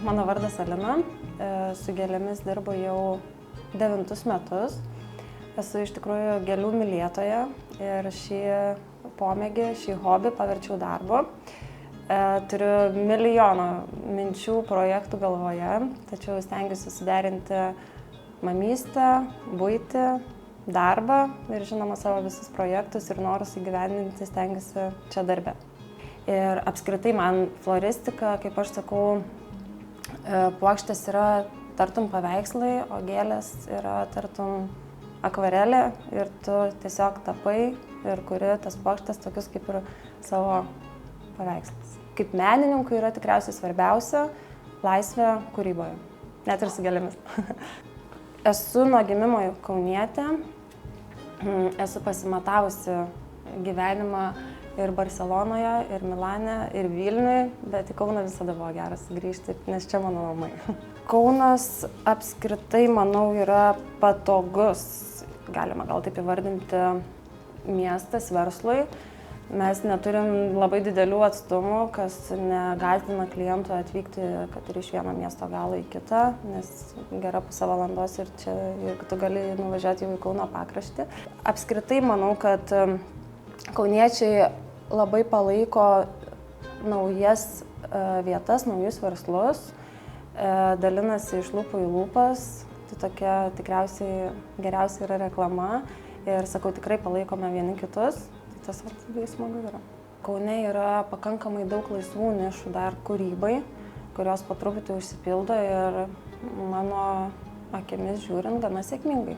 Mano vardas Alina, su gėlėmis dirbu jau 9 metus. Esu iš tikrųjų gėlių mylėtoja ir šį pomėgį, šį hobį paverčiau darbu. Turiu milijoną minčių, projektų galvoje, tačiau stengiuosi suderinti mamystę, buitį, darbą ir žinoma savo visus projektus ir norus įgyvendinti stengiuosi čia darbe. Ir apskritai man floristika, kaip aš sakau, puokštės yra tartum paveikslai, o gėlės yra tartum akvarelė ir tu tiesiog tapai ir kuri tas puokštes tokius kaip ir savo paveikslus. Kaip menininkui yra tikriausiai svarbiausia laisvė kūryboje, net ir su gėlėmis. Esu nuo gimimo kaunietė, esu pasimatavusi gyvenimą ir Barselonoje, ir Milane, ir Vilniuje, bet į Kauną visada buvo geras grįžti, nes čia mano namai. Kaunas apskritai, manau, yra patogus, galima gal taip įvardinti, miestas verslui. Mes neturim labai didelių atstumų, kas negąsdina klientų atvykti, kad ir iš vieno miesto galo į kitą, nes gera pusę valandos ir čia tu gali nuvažiuoti jau į Kauno pakraštį. Apskritai manau, kad kauniečiai labai palaiko naujas vietas, naujus verslus, dalinasi iš lūpų į lūpas, tai tokia tikriausiai geriausia yra reklama ir sakau, tikrai palaikome vieni kitus. Tas labai smagu yra. Kaune yra pakankamai daug laisvų nišų dar kūrybai, kurios po truputį užsipildo ir mano akimis žiūrint gana sėkmingai.